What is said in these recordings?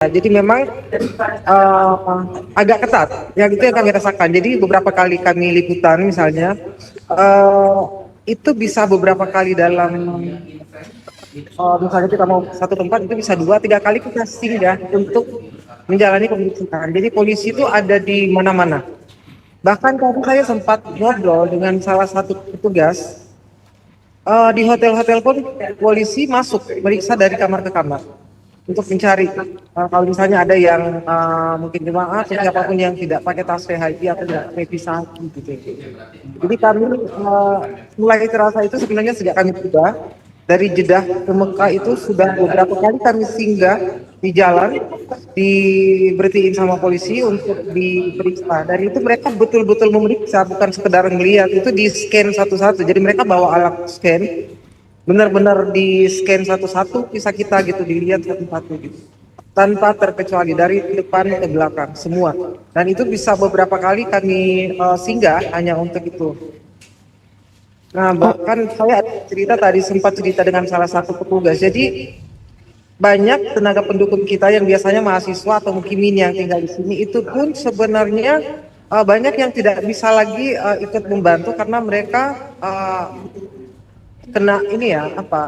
Jadi memang uh, agak ketat. Yang itu yang kami rasakan. Jadi beberapa kali kami liputan misalnya, itu bisa beberapa kali dalam misalnya kita mau satu tempat itu bisa 2-3 kali kita singgah untuk menjalani pemeriksaan. Jadi polisi itu ada di mana-mana. Bahkan tadi saya sempat ngobrol dengan salah satu petugas di hotel-hotel pun polisi masuk meriksa dari kamar ke kamar untuk mencari kalau misalnya ada yang mungkin jemaah atau siapapun yang tidak pakai tas haji atau tidak pakai visa haji gitu. Jadi kami mulai terasa itu sebenarnya sejak kami tiba dari Jeddah ke Mekah itu sudah beberapa kali kami singgah di jalan diberhentiin sama polisi untuk diperiksa. Dan itu mereka betul-betul memeriksa, bukan sekedar melihat, itu di scan satu-satu. Jadi mereka bawa alat scan, benar-benar di scan satu-satu visa kita gitu, dilihat satu-satu gitu, tanpa terkecuali dari depan ke belakang semua. Dan itu bisa beberapa kali kami singgah hanya untuk itu. Nah, bahkan saya cerita tadi, sempat cerita dengan salah satu petugas. Jadi banyak tenaga pendukung kita yang biasanya mahasiswa atau mukimin yang tinggal di sini itu pun sebenarnya banyak yang tidak bisa lagi ikut membantu karena mereka kena ini ya apa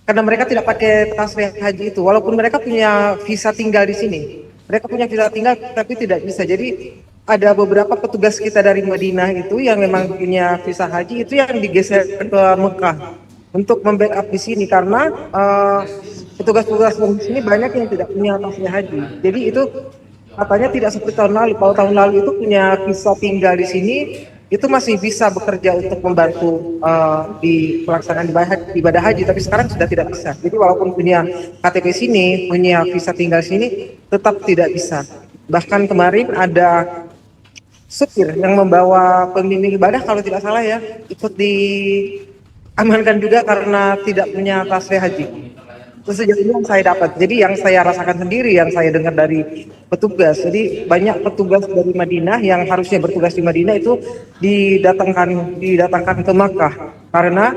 karena mereka tidak pakai tas haji itu, walaupun mereka punya visa tinggal di sini, mereka punya visa tinggal tapi tidak bisa. Jadi ada beberapa petugas kita dari Madinah itu yang memang punya visa haji itu yang digeser ke Mekah untuk membackup di sini karena petugas-petugas di sini banyak yang tidak punya tasnya haji. Jadi itu katanya tidak seperti tahun lalu. Kalau tahun lalu itu punya visa tinggal di sini itu masih bisa bekerja untuk membantu di pelaksanaan ibadah haji, tapi sekarang sudah tidak bisa. Jadi walaupun punya KTP sini, punya visa tinggal sini, tetap tidak bisa. Bahkan kemarin ada supir yang membawa pembimbing ibadah kalau tidak salah ya, ikut diamankan juga karena tidak punya tas haji. Itu sejauh ini yang saya dapat. Jadi yang saya rasakan sendiri, yang saya dengar dari petugas. Jadi banyak petugas dari Madinah yang harusnya bertugas di Madinah itu didatangkan ke Makkah karena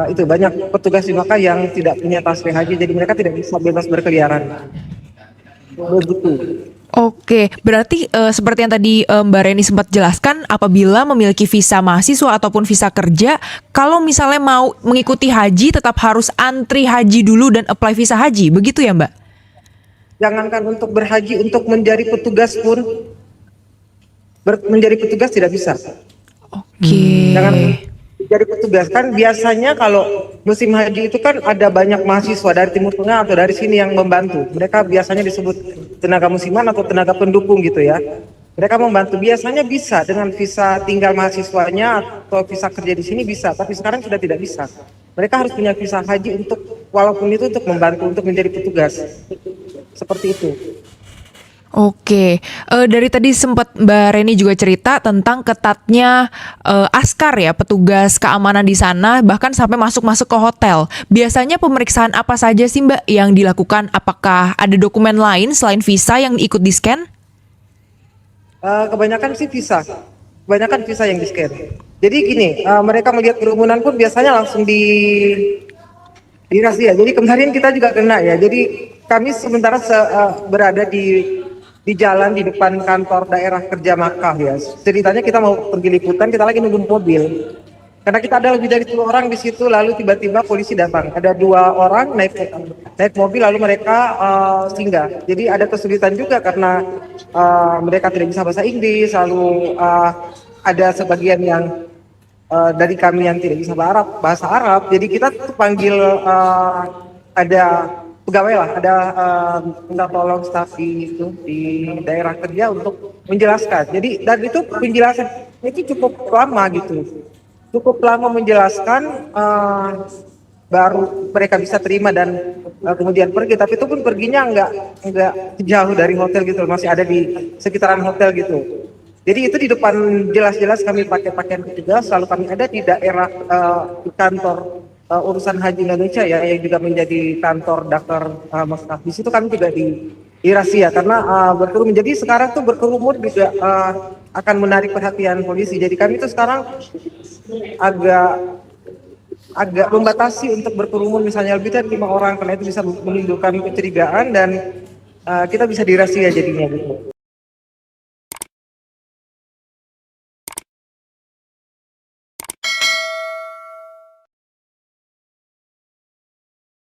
itu banyak petugas di Makkah yang tidak punya tas haji, jadi mereka tidak bisa bebas berkeliaran. Begitu. Oke, berarti seperti yang tadi Mbak Reni sempat jelaskan, apabila memiliki visa mahasiswa ataupun visa kerja, kalau misalnya mau mengikuti haji tetap harus antri haji dulu dan apply visa haji, begitu ya Mbak? Jangankan untuk berhaji, untuk menjadi petugas pun, menjadi petugas tidak bisa. Oke. Jangan jadi petugas, kan biasanya kalau musim haji itu kan ada banyak mahasiswa dari Timur Tengah atau dari sini yang membantu. Mereka biasanya disebut tenaga musiman atau tenaga pendukung gitu ya. Mereka membantu, biasanya bisa dengan visa tinggal mahasiswanya atau visa kerja di sini bisa, tapi sekarang sudah tidak bisa. Mereka harus punya visa haji untuk, walaupun itu untuk membantu untuk menjadi petugas. Seperti itu. Oke, dari tadi sempat Mbak Reni juga cerita tentang ketatnya askar ya, petugas keamanan di sana, bahkan sampai masuk-masuk ke hotel. Biasanya pemeriksaan apa saja sih Mbak yang dilakukan? Apakah ada dokumen lain selain visa yang ikut di-scan? Kebanyakan sih visa, kebanyakan visa yang di-scan. Jadi gini, mereka melihat kerumunan pun biasanya langsung razia. Jadi kemarin kita juga kena ya. Jadi kami sementara berada di jalan di depan kantor daerah kerja Makkah ya. Ceritanya kita mau pergi liputan, kita lagi nunggu mobil. Karena kita ada lebih dari 10 orang di situ, lalu tiba-tiba polisi datang. Ada 2 orang naik mobil, lalu mereka singgah. Jadi ada kesulitan juga karena mereka tidak bisa bahasa Inggris, lalu ada sebagian yang dari kami yang tidak bisa bahasa Arab. Jadi kita tuh panggil ada pegawai lah, ada minta tolong staf di daerah kerja untuk menjelaskan. Jadi dan itu penjelasan itu cukup lama gitu, cukup lama menjelaskan baru mereka bisa terima dan kemudian pergi. Tapi itu pun perginya nggak jauh dari hotel gitu, masih ada di sekitaran hotel gitu. Jadi itu di depan jelas-jelas kami pakai pakaian petugas, lalu kami ada di daerah di kantor urusan haji Indonesia ya, yang juga menjadi kantor daftar Makkah. Di situ kami juga razia karena berkerumun. Jadi sekarang tuh berkerumun juga akan menarik perhatian polisi. Jadi kami tuh sekarang agak agak membatasi untuk berkerumun misalnya lebih dari 5 orang karena itu bisa menimbulkan kecurigaan dan kita bisa dirahasia jadinya gitu.